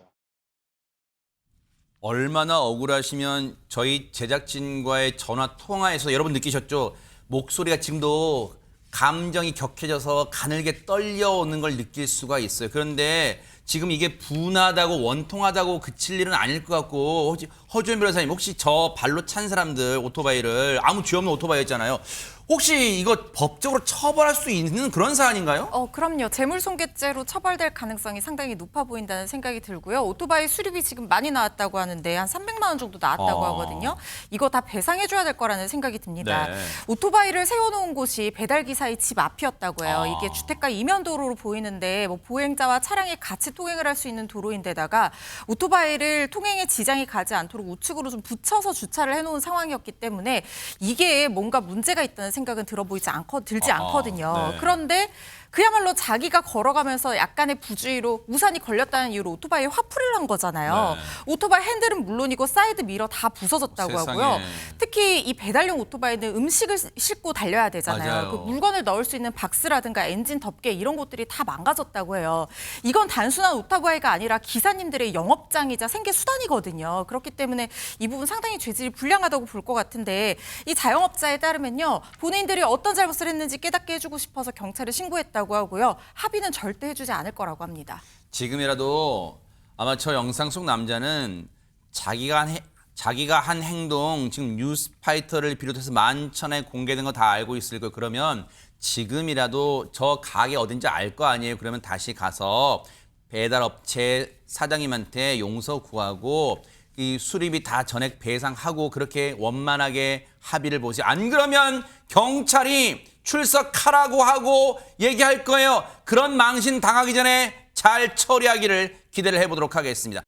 S1: 얼마나 억울하시면 저희 제작진과의 전화 통화에서 여러분 느끼셨죠? 목소리가 지금도 감정이 격해져서 가늘게 떨려오는 걸 느낄 수가 있어요. 그런데 지금 이게 분하다고 원통하다고 그칠 일은 아닐 것 같고 허주현 변호사님 혹시 저 발로 찬 사람들 오토바이를 아무 죄 없는 오토바이였잖아요. 혹시 이거 법적으로 처벌할 수 있는 그런 사안인가요?
S6: 그럼요. 재물손괴죄로 처벌될 가능성이 상당히 높아 보인다는 생각이 들고요. 오토바이 수리비 지금 많이 나왔다고 하는데 한 300만 원 정도 나왔다고 하거든요. 이거 다 배상해줘야 될 거라는 생각이 듭니다.
S1: 네.
S6: 오토바이를 세워놓은 곳이 배달기사의 집 앞이었다고 해요. 이게 주택가 이면도로로 보이는데 뭐 보행자와 차량이 같이 통행을 할 수 있는 도로인데다가 오토바이를 통행에 지장이 가지 않도록 우측으로 좀 붙여서 주차를 해놓은 상황이었기 때문에 이게 뭔가 문제가 있다는 생각은 들지 않거든요.
S1: 네.
S6: 그런데 그야말로 자기가 걸어가면서 약간의 부주의로 우산이 걸렸다는 이유로 오토바이에 화풀이를 한 거잖아요.
S1: 네.
S6: 오토바이 핸들은 물론이고 사이드 미러 다 부서졌다고
S1: 세상에.
S6: 하고요. 특히 이 배달용 오토바이는 음식을 싣고 달려야 되잖아요.
S1: 맞아요.
S6: 그 물건을 넣을 수 있는 박스라든가 엔진 덮개 이런 것들이 다 망가졌다고 해요. 이건 단순한 오토바이가 아니라 기사님들의 영업장이자 생계 수단이거든요. 그렇기 때문에 이 부분 상당히 죄질이 불량하다고 볼 것 같은데 이 자영업자에 따르면요. 본인들이 어떤 잘못을 했는지 깨닫게 해주고 싶어서 경찰에 신고했다고 하고요. 합의는 절대 해주지 않을 거라고 합니다.
S1: 지금이라도 아마 저 영상 속 남자는 자기가 한 행동 지금 뉴스파이터를 비롯해서 만천에 공개된 거 다 알고 있을 거예요. 그러면 지금이라도 저 가게 어딘지 알 거 아니에요. 그러면 다시 가서 배달업체 사장님한테 용서 구하고 이 수리비 다 전액 배상하고 그렇게 원만하게 합의를 보세요. 안 그러면 경찰이 출석하라고 하고 얘기할 거예요. 그런 망신 당하기 전에 잘 처리하기를 기대를 해보도록 하겠습니다.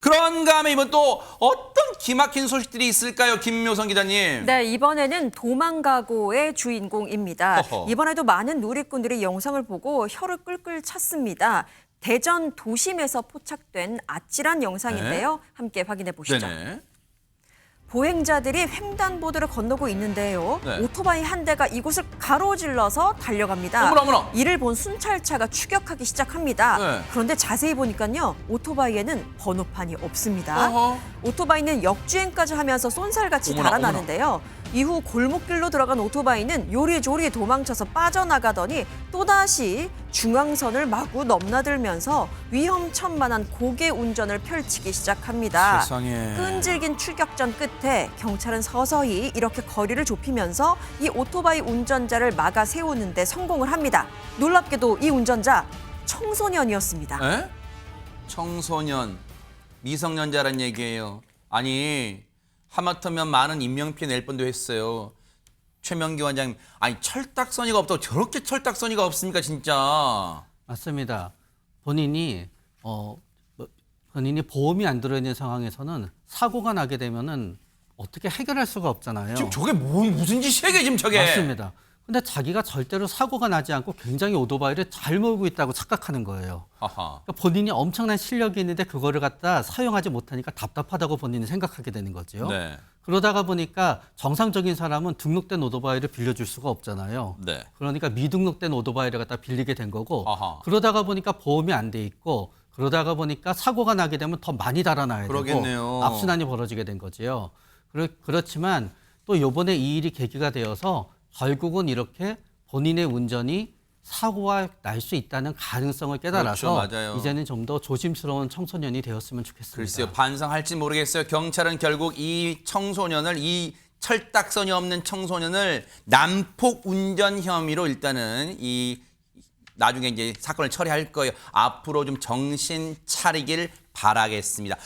S1: 그런가 하면 이번 또 어떤 기막힌 소식들이 있을까요? 김묘성 기자님.
S4: 네, 이번에는 도망가고의 주인공입니다.
S1: 허허.
S4: 이번에도 많은 누리꾼들이 영상을 보고 혀를 끌끌 찼습니다. 대전 도심에서 포착된 아찔한 영상인데요. 함께 확인해 보시죠.
S1: 네네.
S4: 보행자들이 횡단보도를 건너고 있는데요.
S1: 네.
S4: 오토바이 한 대가 이곳을 가로질러서 달려갑니다.
S1: 어머나.
S4: 이를 본 순찰차가 추격하기 시작합니다.
S1: 네.
S4: 그런데 자세히 보니까요. 오토바이에는 번호판이 없습니다.
S1: 어허.
S4: 오토바이는 역주행까지 하면서 쏜살같이
S1: 어머나,
S4: 달아나는데요. 이후 골목길로 들어간 오토바이는 요리조리 도망쳐서 빠져나가더니 또다시 중앙선을 마구 넘나들면서 위험천만한 고개 운전을 펼치기 시작합니다.
S1: 세상에.
S4: 끈질긴 추격전 끝에 경찰은 서서히 이렇게 거리를 좁히면서 이 오토바이 운전자를 막아 세우는데 성공을 합니다. 놀랍게도 이 운전자 청소년이었습니다.
S1: 에? 청소년, 미성년자란 얘기예요. 아니, 하마터면 많은 인명피해 낼 뻔도 했어요. 최명기 원장님, 아니 철딱서니가 없다고 저렇게 철딱서니가 없습니까 진짜.
S5: 맞습니다. 본인이 본인이 보험이 안 들어있는 상황에서는 사고가 나게 되면은 어떻게 해결할 수가 없잖아요.
S1: 지금 저게 무슨 짓이야 지금 저게.
S5: 맞습니다. 근데 자기가 절대로 사고가 나지 않고 굉장히 오토바이를 잘 몰고 있다고 착각하는 거예요.
S1: 하하.
S5: 그러니까 본인이 엄청난 실력이 있는데 그거를 갖다 사용하지 못하니까 답답하다고 본인이 생각하게 되는 거죠.
S1: 네.
S5: 그러다가 보니까 정상적인 사람은 등록된 오토바이를 빌려줄 수가 없잖아요.
S1: 네.
S5: 그러니까 미등록된 오토바이를 갖다 빌리게 된 거고
S1: 아하.
S5: 그러다가 보니까 보험이 안 돼 있고 그러다가 보니까 사고가 나게 되면 더 많이 달아나야
S1: 그러겠네요.
S5: 되고 악순환이 벌어지게 된 거지요. 그렇지만 또 이번에 이 일이 계기가 되어서 결국은 이렇게 본인의 운전이 사고가 날 수 있다는 가능성을 깨달아서
S1: 그렇죠, 맞아요.
S5: 이제는 좀 더 조심스러운 청소년이 되었으면 좋겠습니다.
S1: 글쎄요, 반성할지 모르겠어요. 경찰은 결국 이 청소년을, 이 철딱선이 없는 청소년을 난폭 운전 혐의로 일단은 나중에 이제 사건을 처리할 거예요. 앞으로 좀 정신 차리길 바라겠습니다.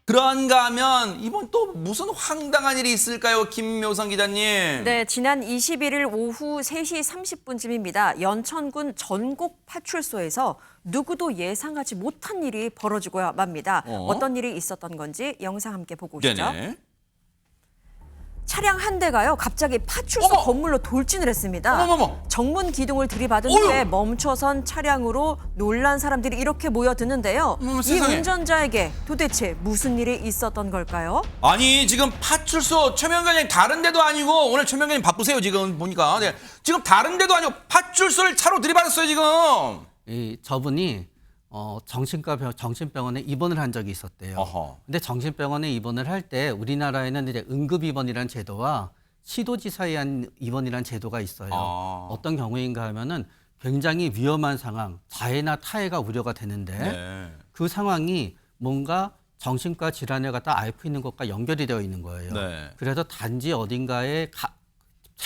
S1: 그런가 하면 이번 또 무슨 황당한 일이 있을까요, 김묘성 기자님?
S4: 네, 지난 21일 오후 3시 30분쯤입니다. 연천군 전곡 파출소에서 누구도 예상하지 못한 일이 벌어지고야 맙니다. 어떤 일이 있었던 건지 영상 함께 보고 오시죠.
S1: 네네.
S4: 차량 한 대가요 갑자기 파출소
S1: 어머!
S4: 건물로 돌진을 했습니다.
S1: 어머머머!
S4: 정문 기둥을 들이받은
S1: 어휴!
S4: 후에 멈춰선 차량으로 놀란 사람들이 이렇게 모여드는데요. 이
S1: 세상에.
S4: 운전자에게 도대체 무슨 일이 있었던 걸까요?
S1: 아니 지금 파출소 최명관님 다른 데도 아니고 오늘 최명관님 바쁘세요 지금 보니까. 네. 지금 다른 데도 아니고 파출소를 차로 들이받았어요 지금.
S5: 저분이 정신병원에 입원을 한 적이 있었대요.
S1: 어허.
S5: 근데 정신병원에 입원을 할 때 우리나라에는 이제 응급입원이라는 제도와 시도지사에 의한 입원이라는 제도가 있어요. 어떤 경우인가 하면은 굉장히 위험한 상황, 자해나 타해가 우려가 되는데
S1: 네.
S5: 그 상황이 뭔가 정신과 질환을 갖다 앓고 있는 것과 연결이 되어 있는 거예요.
S1: 네.
S5: 그래서 단지 어딘가에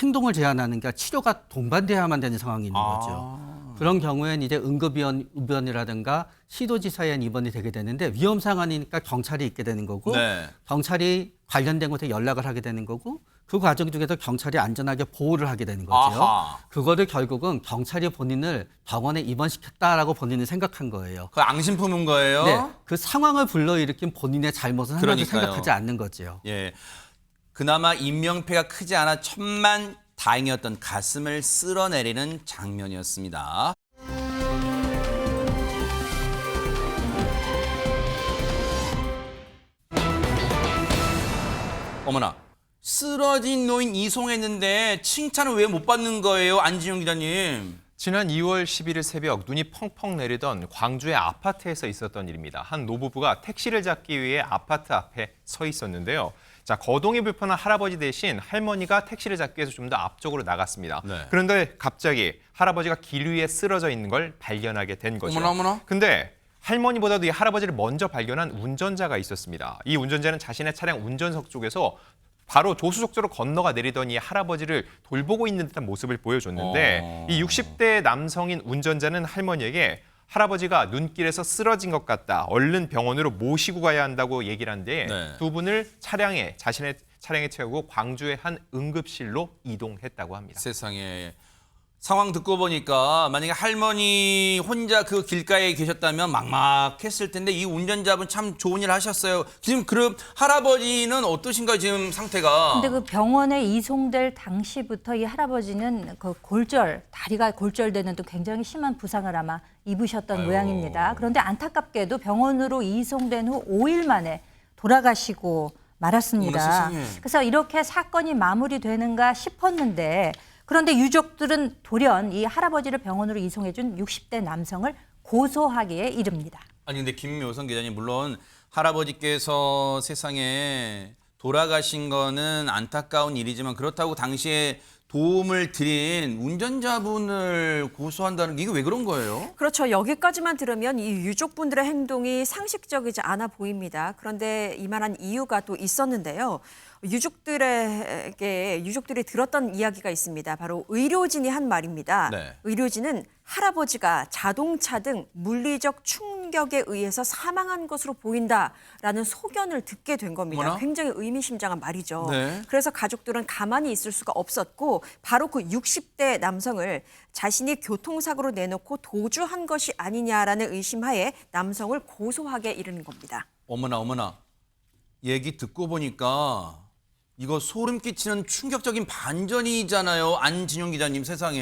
S5: 행동을 제한하는 게 치료가 동반돼야만 되는 상황이 있는 거죠. 그런 경우에는 이제 응급입원이라든가 시도지사에 의한 입원이 되게 되는데 위험 상황이니까 경찰이 있게 되는 거고
S1: 네.
S5: 경찰이 관련된 곳에 연락을 하게 되는 거고 그 과정 중에서 경찰이 안전하게 보호를 하게 되는 거죠.
S1: 아하.
S5: 그거를 결국은 경찰이 본인을 병원에 입원시켰다라고 본인은 생각한 거예요.
S1: 그 앙심 품은 거예요?
S5: 네, 그 상황을 불러일으킨 본인의 잘못은 하나도
S1: 그러니까요.
S5: 생각하지 않는 거죠.
S1: 예. 그나마 인명피해가 크지 않아 천만 다행이었던 가슴을 쓸어내리는 장면이었습니다. 어머나, 쓰러진 노인 이송했는데 칭찬을 왜 못 받는 거예요, 안지용 기자님?
S3: 지난 2월 11일 새벽 눈이 펑펑 내리던 광주의 아파트에서 있었던 일입니다. 한 노부부가 택시를 잡기 위해 아파트 앞에 서 있었는데요. 자, 거동이 불편한 할아버지 대신 할머니가 택시를 잡기 위해서 좀 더 앞쪽으로 나갔습니다.
S1: 네.
S3: 그런데 갑자기 할아버지가 길 위에 쓰러져 있는 걸 발견하게 된 거죠.
S1: 어머나.
S3: 근데 할머니보다도 이 할아버지를 먼저 발견한 운전자가 있었습니다. 이 운전자는 자신의 차량 운전석 쪽에서 바로 조수석조로 건너가 내리더니 할아버지를 돌보고 있는 듯한 모습을 보여줬는데 이 60대 남성인 운전자는 할머니에게 할아버지가 눈길에서 쓰러진 것 같다. 얼른 병원으로 모시고 가야 한다고 얘기를 한데
S1: 네.
S3: 두 분을 자신의 차량에 채우고 광주의 한 응급실로 이동했다고 합니다.
S1: 세상에. 상황 듣고 보니까 만약에 할머니 혼자 그 길가에 계셨다면 막막했을 텐데 이 운전자분 참 좋은 일 하셨어요. 지금 그럼 할아버지는 어떠신가요? 지금 상태가.
S2: 근데 그 병원에 이송될 당시부터 이 할아버지는 그 다리가 골절되는 또 굉장히 심한 부상을 아마 입으셨던 모양입니다. 그런데 안타깝게도 병원으로 이송된 후 5일 만에 돌아가시고 말았습니다.
S1: 어머나, 세상에.
S2: 그래서 이렇게 사건이 마무리되는가 싶었는데 그런데 유족들은 돌연 이 할아버지를 병원으로 이송해준 60대 남성을 고소하기에 이릅니다.
S1: 아니 근데 김묘선 기자님 물론 할아버지께서 세상에 돌아가신 거는 안타까운 일이지만 그렇다고 당시에 도움을 드린 운전자분을 고소한다는 게 이게 왜 그런 거예요?
S4: 그렇죠. 여기까지만 들으면 이 유족분들의 행동이 상식적이지 않아 보입니다. 그런데 이만한 이유가 또 있었는데요. 유족들이 들었던 이야기가 있습니다. 바로 의료진이 한 말입니다.
S1: 네.
S4: 의료진은 할아버지가 자동차 등 물리적 충격에 의해서 사망한 것으로 보인다라는 소견을 듣게 된 겁니다.
S1: 어머나?
S4: 굉장히 의미심장한 말이죠.
S1: 네.
S4: 그래서 가족들은 가만히 있을 수가 없었고 바로 그 60대 남성을 자신이 교통사고로 내놓고 도주한 것이 아니냐라는 의심하에 남성을 고소하게 이르는 겁니다.
S1: 어머나. 얘기 듣고 보니까 이거 소름 끼치는 충격적인 반전이잖아요. 안진용 기자님 세상에.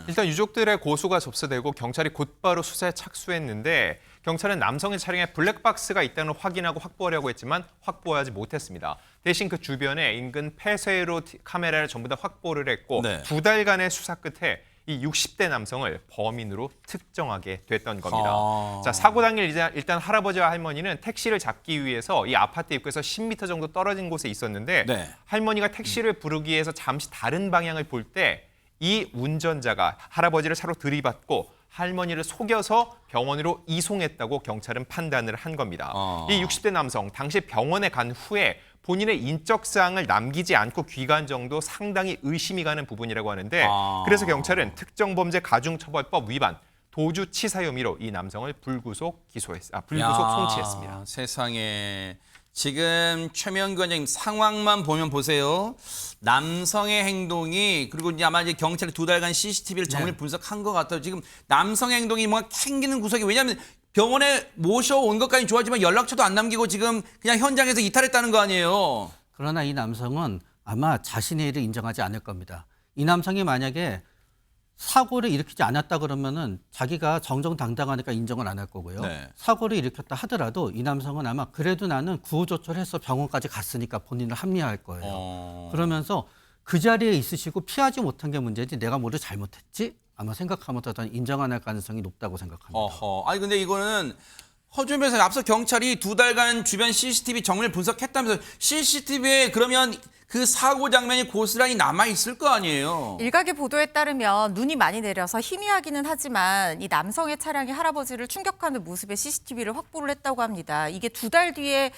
S3: 일단 유족들의 고소가 접수되고 경찰이 곧바로 수사에 착수했는데 경찰은 남성의 차량에 블랙박스가 있다는 확인하고 확보하려고 했지만 확보하지 못했습니다. 대신 그 주변에 인근 폐쇄로 카메라를 전부 다 확보를 했고
S1: 네.
S3: 2달간의 수사 끝에 이 60대 남성을 범인으로 특정하게 됐던 겁니다. 자, 사고 당일 일단 할아버지와 할머니는 택시를 잡기 위해서 이 아파트 입구에서 10m 정도 떨어진 곳에 있었는데
S1: 네.
S3: 할머니가 택시를 부르기 위해서 잠시 다른 방향을 볼 때 이 운전자가 할아버지를 차로 들이받고 할머니를 속여서 병원으로 이송했다고 경찰은 판단을 한 겁니다. 이 60대 남성 당시 병원에 간 후에 본인의 인적 사항을 남기지 않고 귀가한 정도 상당히 의심이 가는 부분이라고 하는데 그래서 경찰은 특정범죄 가중처벌법 위반, 도주치사 혐의로 이 남성을 불구속 송치했습니다.
S1: 세상에. 지금 최명규 원장님 상황만 보면 보세요. 남성의 행동이 그리고 이제 아마 이제 경찰이 2달간 CCTV를 정밀 분석한 것 같아요. 지금 남성의 행동이 뭔가 캥기는 구석이 왜냐하면 병원에 모셔온 것까지 좋아하지만 연락처도 안 남기고 지금 그냥 현장에서 이탈했다는 거 아니에요.
S5: 그러나 이 남성은 아마 자신의 일을 인정하지 않을 겁니다. 이 남성이 만약에 사고를 일으키지 않았다 그러면은 자기가 정정당당하니까 인정을 안 할 거고요.
S1: 네.
S5: 사고를 일으켰다 하더라도 이 남성은 아마 그래도 나는 구호조처해서 병원까지 갔으니까 본인을 합리화할 거예요. 그러면서 그 자리에 있으시고 피하지 못한 게 문제지 내가 뭐를 잘못했지? 아마 생각하면서 저는 인정 안 할 가능성이 높다고 생각합니다.
S1: 아니 근데 이거는 허준 변호사님 앞서 경찰이 2달간 주변 CCTV 정밀 분석했다면서 CCTV에 그러면 그 사고 장면이 고스란히 남아있을 거 아니에요.
S6: 일각의 보도에 따르면 눈이 많이 내려서 희미하기는 하지만 이 남성의 차량이 할아버지를 충격하는 모습의 CCTV를 확보를 했다고 합니다. 이게 2달 뒤에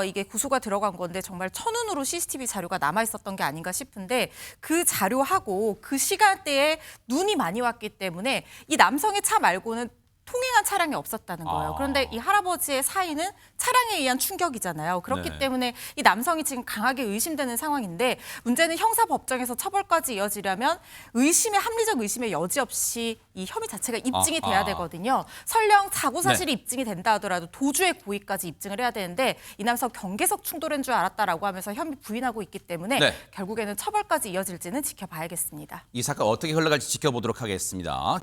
S6: 이게 구소가 들어간 건데 정말 천운으로 CCTV 자료가 남아있었던 게 아닌가 싶은데 그 자료하고 그 시간대에 눈이 많이 왔기 때문에 이 남성의 차 말고는 통행한 차량이 없었다는 거예요. 그런데 이 할아버지의 사인은 차량에 의한 충격이잖아요. 그렇기
S1: 네.
S6: 때문에 이 남성이 지금 강하게 의심되는 상황인데 문제는 형사법정에서 처벌까지 이어지려면 합리적 의심의 여지 없이 이 혐의 자체가 입증이 돼야 되거든요. 설령 사고 사실이 입증이 된다 하더라도 도주의 고의까지 입증을 해야 되는데 이 남성 경계석 충돌인 줄 알았다라고 하면서 혐의 부인하고 있기 때문에 결국에는 처벌까지 이어질지는 지켜봐야겠습니다.
S1: 이 사건 어떻게 흘러갈지 지켜보도록 하겠습니다.